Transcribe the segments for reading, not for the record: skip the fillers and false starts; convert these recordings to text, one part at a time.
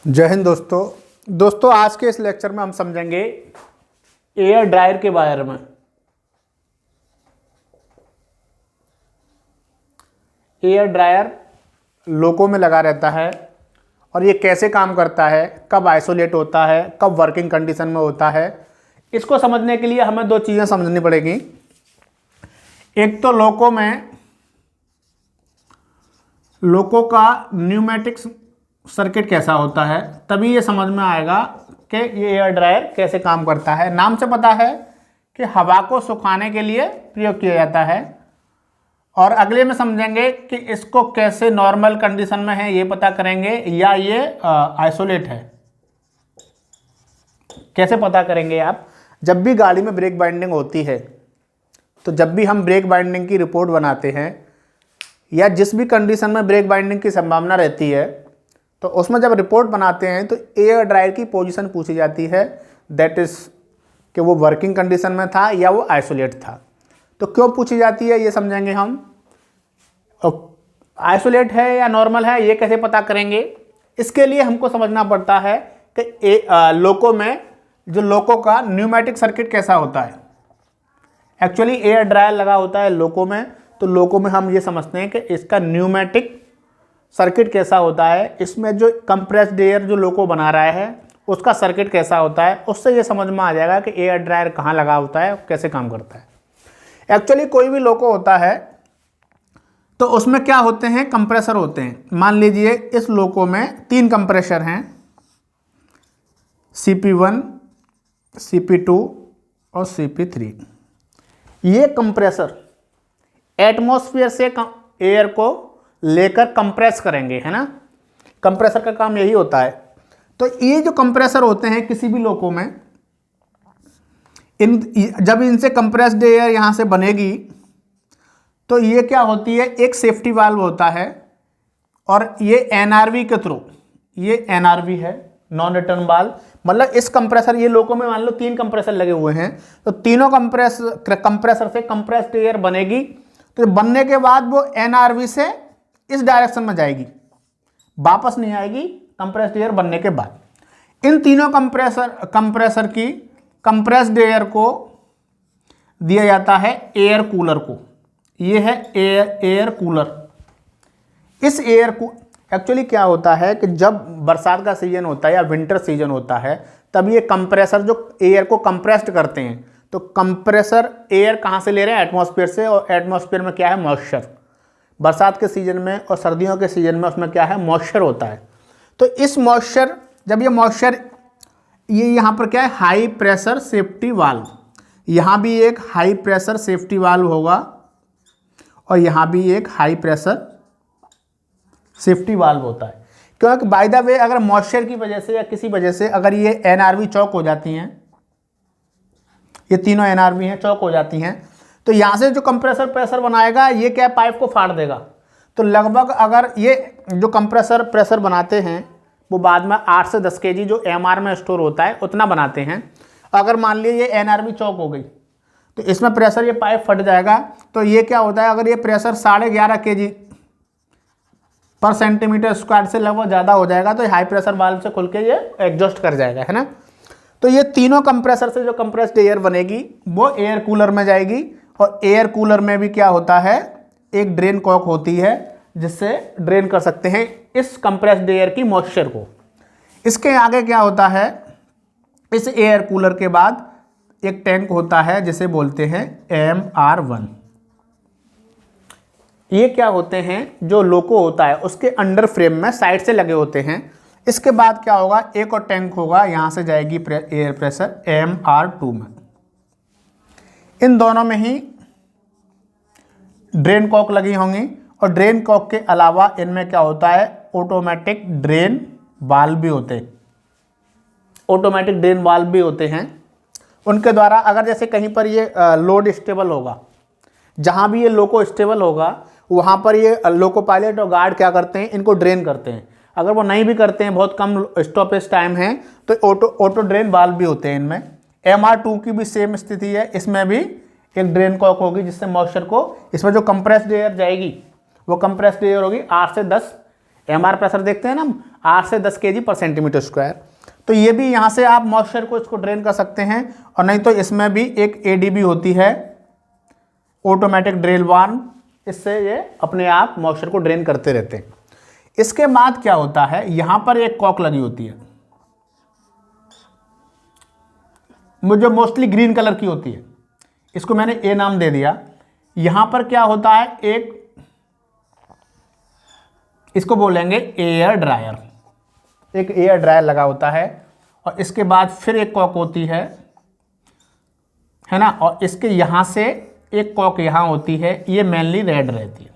जय हिंद दोस्तों आज के इस लेक्चर में हम समझेंगे एयर ड्रायर के बारे में। एयर ड्रायर लोको में लगा रहता है और ये कैसे काम करता है, कब आइसोलेट होता है, कब वर्किंग कंडीशन में होता है। इसको समझने के लिए हमें दो चीज़ें समझनी पड़ेगी। एक तो लोको का न्यूमेटिक सर्किट कैसा होता है, तभी ये समझ में आएगा कि ये एयर ड्रायर कैसे काम करता है। नाम से पता है कि हवा को सुखाने के लिए प्रयोग किया जाता है, और अगले में समझेंगे कि इसको कैसे नॉर्मल कंडीशन में है ये पता करेंगे या ये आइसोलेट है, कैसे पता करेंगे आप। जब भी गाड़ी में ब्रेक बाइंडिंग होती है, तो जब भी हम ब्रेक बाइंडिंग की रिपोर्ट बनाते हैं या जिस भी कंडीशन में ब्रेक बाइंडिंग की संभावना रहती है, तो उसमें जब रिपोर्ट बनाते हैं तो एयर ड्रायर की पोजीशन पूछी जाती है, दैट इज़ कि वो वर्किंग कंडीशन में था या वो आइसोलेट था। तो क्यों पूछी जाती है ये समझेंगे हम। आइसोलेट है या नॉर्मल है ये कैसे पता करेंगे, इसके लिए हमको समझना पड़ता है कि लोको में जो लोको का न्यूमेटिक सर्किट कैसा होता है। एक्चुअली एयर ड्रायर लगा होता है लोको में, तो लोको में हम ये समझते हैं कि इसका न्यूमेटिक सर्किट कैसा होता है, इसमें जो कंप्रेस्ड एयर जो लोको बना रहा है उसका सर्किट कैसा होता है। उससे ये समझ में आ जाएगा कि एयर ड्रायर कहाँ लगा होता है और कैसे काम करता है। एक्चुअली कोई भी लोको होता है तो उसमें क्या होते हैं, कंप्रेसर होते हैं। मान लीजिए इस लोको में 3 कंप्रेसर हैं, CP1, CP2 और CP3। ये कंप्रेसर एटमॉस्फेयर से एयर को लेकर कंप्रेस करेंगे, है ना। कंप्रेसर का काम यही होता है। तो ये जो कंप्रेसर होते हैं किसी भी लोको में, जब इनसे कंप्रेस्ड एयर यहाँ से बनेगी तो ये क्या होती है, एक सेफ्टी वाल्व होता है, और ये NRV के थ्रू, ये NRV है, नॉन रिटर्न वाल्व। मतलब इस कंप्रेसर, ये लोको में मान लो 3 कंप्रेसर लगे हुए हैं, तो तीनों कंप्रेसर से कंप्रेस्ड एयर बनेगी। तो बनने के बाद वो NRV से इस डायरेक्शन में जाएगी, वापस नहीं आएगी कंप्रेस्ड एयर बनने के बाद। इन तीनों कंप्रेसर की कंप्रेस्ड एयर को दिया जाता है एयर कूलर को। ये है एयर कूलर। इस एयर को एक्चुअली क्या होता है कि जब बरसात का सीजन होता है या विंटर सीजन होता है, तब ये कंप्रेसर जो एयर को कंप्रेस्ड करते हैं, तो कंप्रेसर एयर कहाँ से ले रहे हैं, एटमॉस्फेयर से। और एटमॉस्फेयर में क्या है, मॉइस्चर। बरसात के सीजन में और सर्दियों के सीजन में उसमें क्या है, मॉइस्चर होता है। तो इस मॉइस्चर, जब ये मॉइस्चर, ये यहाँ पर क्या है, हाई प्रेशर सेफ्टी वाल्व। यहाँ भी एक हाई प्रेशर सेफ्टी वाल्व होगा और यहाँ भी एक हाई प्रेशर सेफ्टी वाल्व होता है। क्योंकि बाय द वे अगर मॉइस्चर की वजह से या किसी वजह से अगर ये NRV चौक हो जाती हैं, ये तीनों NRV हैं, चौक हो जाती हैं, तो यहाँ से जो कंप्रेसर प्रेशर बनाएगा ये क्या, पाइप को फाड़ देगा। तो लगभग अगर ये जो कंप्रेसर प्रेशर बनाते हैं वो बाद में 8 से 10 kg जो MR में स्टोर होता है उतना बनाते हैं। अगर मान लीजिए ये NRV चौक हो गई तो इसमें प्रेशर, ये पाइप फट जाएगा। तो ये क्या होता है, अगर ये प्रेशर 11.5 kg पर सेंटीमीटर स्क्वायर से लगभग ज़्यादा हो जाएगा तो हाई प्रेशर वाल्व से खुल के ये एडजस्ट कर जाएगा, है ना। तो ये तीनों कंप्रेसर से जो कंप्रेस्ड एयर बनेगी वो एयर कूलर में जाएगी, और एयर कूलर में भी क्या होता है, एक ड्रेन कॉक होती है जिससे ड्रेन कर सकते हैं इस कंप्रेस्ड एयर की मॉइस्चर को। इसके आगे क्या होता है, इस एयर कूलर के बाद एक टैंक होता है जिसे बोलते हैं MR1। ये क्या होते हैं, जो लोको होता है उसके अंडर फ्रेम में साइड से लगे होते हैं। इसके बाद क्या होगा, एक और टैंक होगा, यहाँ से जाएगी एयर प्रेशर MR2 में। इन दोनों में ही ड्रेन कॉक लगी होंगी, और ड्रेन कॉक के अलावा इनमें क्या होता है, ऑटोमेटिक ड्रेन वाल्व भी होते हैं। ऑटोमेटिक ड्रेन वाल्व भी होते हैं। उनके द्वारा अगर जैसे कहीं पर ये लोड स्टेबल होगा, जहाँ भी ये लोको स्टेबल होगा वहाँ पर ये लोको पायलट और गार्ड क्या करते हैं, इनको ड्रेन करते हैं। अगर वो नहीं भी करते हैं, बहुत कम स्टॉपेज टाइम है, तो ऑटो ड्रेन वाल्व भी होते हैं इनमें। MR2 की भी सेम स्थिति है, इसमें भी एक ड्रेन कॉक होगी जिससे मॉइस्चर को, इसमें जो कंप्रेस्ड एयर जाएगी वो कंप्रेस्ड एयर होगी 8 से 10 MR प्रेशर देखते हैं ना हम, 8 से 10 kg पर सेंटीमीटर स्क्वायर। तो ये भी यहाँ से आप मॉइस्चर को इसको ड्रेन कर सकते हैं, और नहीं तो इसमें भी एक ADB होती है, ऑटोमेटिक ड्रेन वाल्व, इससे ये अपने आप मॉइस्चर को ड्रेन करते रहते हैं। इसके बाद क्या होता है, यहां पर एक कॉक लगी होती है, मुझे मोस्टली ग्रीन कलर की होती है, इसको मैंने A नाम दे दिया। यहां पर क्या होता है, एक इसको बोलेंगे एयर ड्रायर, एक एयर ड्रायर लगा होता है, और इसके बाद फिर एक कॉक होती है ना, और इसके यहां से एक कॉक यहां होती है, ये मेनली रेड रहती है,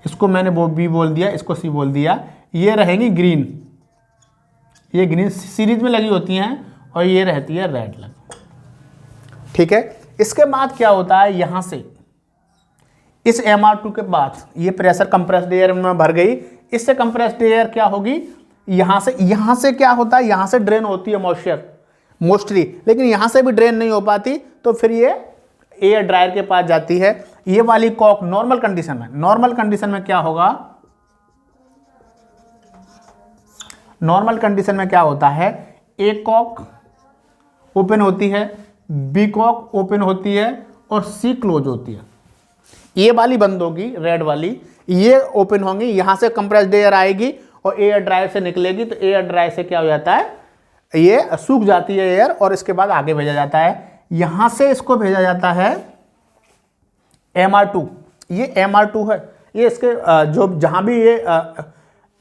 इसको मैंने वो B बोल दिया, इसको C बोल दिया। ये रहेंगी ग्रीन, ये ग्रीन सीरीज में लगी होती हैं, और ये रहती है रेड लगी, ठीक है। इसके बाद क्या होता है, यहां से इस MR2 के बाद ये प्रेशर कंप्रेस्ड एयर में भर गई, इससे कंप्रेस्ड एयर क्या होगी, यहां से क्या होता है, यहां से ड्रेन होती है मॉइस्चर मोस्टली, लेकिन यहां से भी ड्रेन नहीं हो पाती, तो फिर ये एयर ड्रायर के पास जाती है। ये वाली कॉक नॉर्मल कंडीशन में क्या होगा, नॉर्मल कंडीशन में क्या होता है, एक कॉक ओपन होती है, B कॉक ओपन होती है, और C क्लोज होती है। ये वाली बंद होगी, रेड वाली, ये ओपन होंगी, यहां से कंप्रेस्ड एयर आएगी और एयर ड्रायर से निकलेगी, तो एयर ड्रायर से क्या हो जाता है, ये सूख जाती है एयर, और इसके बाद आगे भेजा जाता है। यहां से इसको भेजा जाता है MR2, ये MR2 है, ये इसके जो जहां भी ये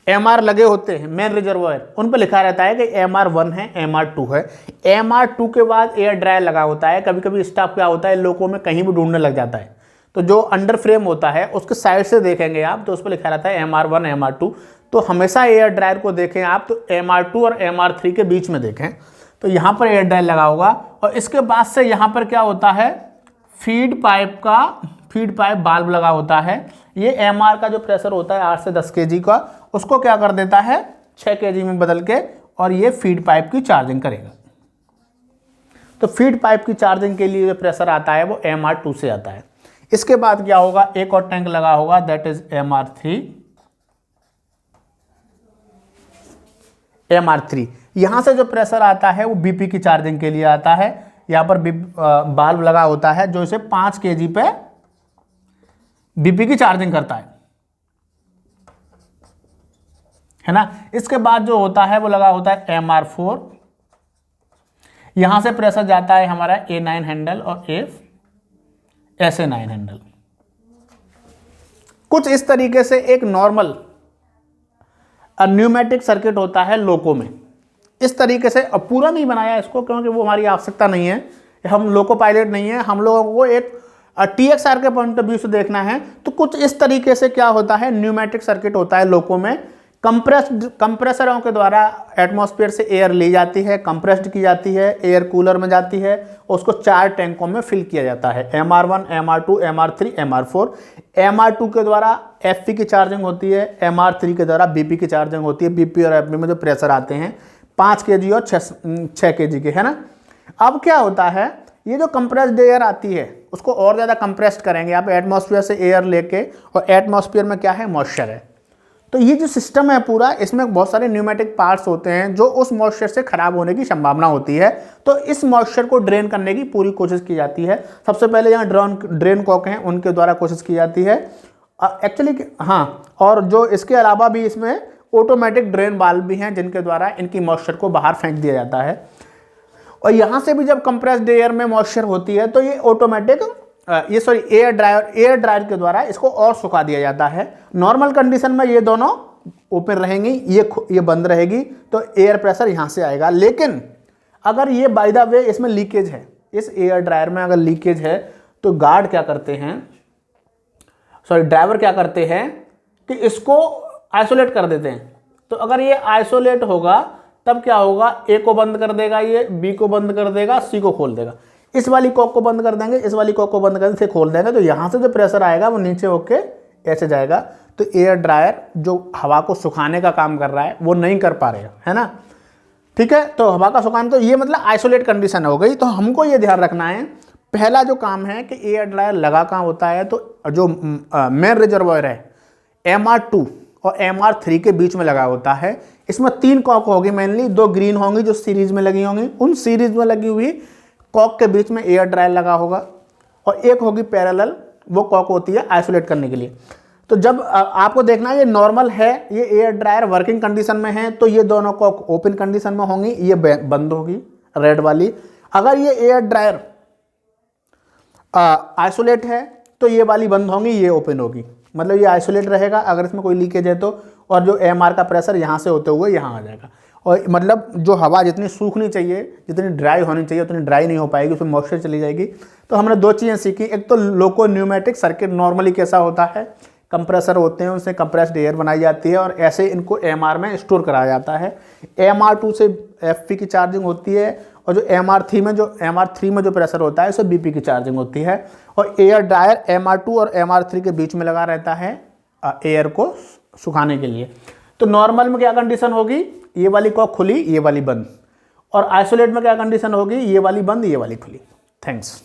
MR लगे होते हैं मेन रिजर्वायर, उन पर लिखा रहता है कि MR1 है, MR2 है। MR2 के बाद एयर ड्रायर लगा होता है। कभी कभी स्टाफ क्या होता है, लोगों में कहीं भी ढूंढने लग जाता है, तो जो अंडर फ्रेम होता है उसके साइड से देखेंगे आप, तो उस पर लिखा रहता है MR1 MR2, तो हमेशा एयर ड्रायर को देखें आप तो MR2 और MR3 के बीच में देखें, तो यहाँ पर एयर ड्रायर लगा होगा। और इसके बाद से यहाँ पर क्या होता है, फीड पाइप वाल्व लगा होता है। ये MR का जो प्रेशर होता है 8 से 10 kg का, उसको क्या कर देता है 6 kg में बदल के, और ये फीड पाइप की चार्जिंग करेगा। तो फीड पाइप की चार्जिंग के लिए जो प्रेशर आता है वो MR2 से आता है। इसके बाद क्या होगा, एक और टैंक लगा होगा, दैट इज MR3। यहां से जो प्रेशर आता है वो BP की चार्जिंग के लिए आता है। यहां पर बाल्ब लगा होता है जो इसे 5 kg पे BP की चार्जिंग करता है ना। इसके बाद जो होता है वो लगा होता है MR4। यहां से प्रेशर जाता है हमारा A9 हैंडल और SA9 हैंडल। कुछ इस तरीके से एक नॉर्मल न्यूमेटिक सर्किट होता है लोको में। इस तरीके से, अब पूरा नहीं बनाया इसको क्योंकि वो हमारी आवश्यकता नहीं है, हम लोको पायलट नहीं है, हम लोगों को एक TXR के पॉइंट ऑफ व्यू से देखना है। तो कुछ इस तरीके से क्या होता है, न्यूमेटिक सर्किट होता है लोको में। कंप्रेसरों के द्वारा एटमॉस्फेयर से एयर ली जाती है, कंप्रेस्ड की जाती है, एयर कूलर में जाती है, उसको 4 टैंकों में फिल किया जाता है, MR1 MR2 MR3 MR4। MR2 के द्वारा FP की चार्जिंग होती है, MR3 के द्वारा BP की चार्जिंग होती है। BP और FP में जो प्रेशर आते हैं 5 kg और 6 kg के, है ना। अब क्या होता है, ये जो कंप्रेस्ड एयर आती है उसको और ज़्यादा कंप्रेस्ड करेंगे आप एटमॉस्फेयर से एयर लेके, और एटमॉस्फेयर में क्या है, मॉइस्चर है। तो ये जो सिस्टम है पूरा, इसमें बहुत सारे न्यूमेटिक पार्ट्स होते हैं जो उस मॉइस्चर से खराब होने की संभावना होती है। तो इस मॉइस्चर को ड्रेन करने की पूरी कोशिश की जाती है। सबसे पहले यहाँ ड्रेन कॉक हैं उनके द्वारा कोशिश की जाती है एक्चुअली, हाँ। और जो इसके अलावा भी इसमें ऑटोमेटिक ड्रेन वाल्व भी हैं जिनके द्वारा इनकी मॉइस्चर को बाहर फेंक दिया जाता है। और यहाँ से भी जब कंप्रेस्ड एयर में मॉइस्चर होती है तो ये ऑटोमेटिक एयर ड्रायर के द्वारा इसको और सुखा दिया जाता है। नॉर्मल कंडीशन में ये दोनों ओपन रहेंगी, ये बंद रहेगी, तो एयर प्रेशर यहाँ से आएगा। लेकिन अगर ये बाय द वे इसमें लीकेज है, इस एयर ड्रायर में अगर लीकेज है, तो गार्ड क्या करते हैं, ड्राइवर क्या करते हैं कि इसको आइसोलेट कर देते हैं। तो अगर ये आइसोलेट होगा तब क्या होगा, A को बंद कर देगा, ये B को बंद कर देगा, C को खोल देगा। इस वाली कॉक को बंद कर देंगे, इस वाली कॉक को बंद कर देंगे, खोल देंगे, तो यहाँ से जो प्रेशर आएगा वो नीचे होके ऐसे जाएगा। तो एयर ड्रायर जो हवा को सुखाने का काम कर रहा है वो नहीं कर पा रहे, है ना। ठीक है, तो हवा का सुखाना, तो ये मतलब आइसोलेट कंडीशन हो गई। तो हमको ये ध्यान रखना है, पहला जो काम है कि एयर ड्रायर लगा कहाँ होता है, तो जो मेन रिजर्वायर है MR2 और MR3 के बीच में लगा होता है। इसमें 3 कॉक होगी मेनली, 2 ग्रीन होंगी जो सीरीज में लगी होंगी, उन सीरीज में लगी हुई कॉक के बीच में एयर ड्रायर लगा होगा, और एक होगी पैरेलल, वो कॉक होती है आइसोलेट करने के लिए। तो जब आपको देखना है ये नॉर्मल है, ये एयर ड्रायर वर्किंग कंडीशन में है, तो ये दोनों कॉक ओपन कंडीशन में होंगी, ये बंद होगी रेड वाली। अगर ये एयर ड्रायर आइसोलेट है तो ये वाली बंद होंगी, ये ओपन होगी, मतलब ये आइसोलेट रहेगा अगर इसमें कोई लीकेज है तो, और जो AMR का प्रेशर यहाँ से होते हुए यहाँ आ जाएगा। और मतलब जो हवा जितनी सूखनी चाहिए, जितनी ड्राई होनी चाहिए, उतनी ड्राई नहीं हो पाएगी, उसमें मॉइस्चर चली जाएगी। तो हमने 2 चीज़ें सीखी, एक तो लोको न्यूमेटिक सर्किट नॉर्मली कैसा होता है, कंप्रेसर होते हैं, उनसे कंप्रेस्ड एयर बनाई जाती है और ऐसे इनको AMR में स्टोर कराया जाता है। AMR2 से FP की चार्जिंग होती है, और जो MR3 में जो प्रेशर होता है उससे BP की चार्जिंग होती है। और एयर ड्रायर MR2 और MR3 के बीच में लगा रहता है एयर को सुखाने के लिए। तो नॉर्मल में क्या कंडीशन होगी, ये वाली कॉक खुली, ये वाली बंद, और आइसोलेट में क्या कंडीशन होगी, ये वाली बंद, ये वाली खुली। थैंक्स।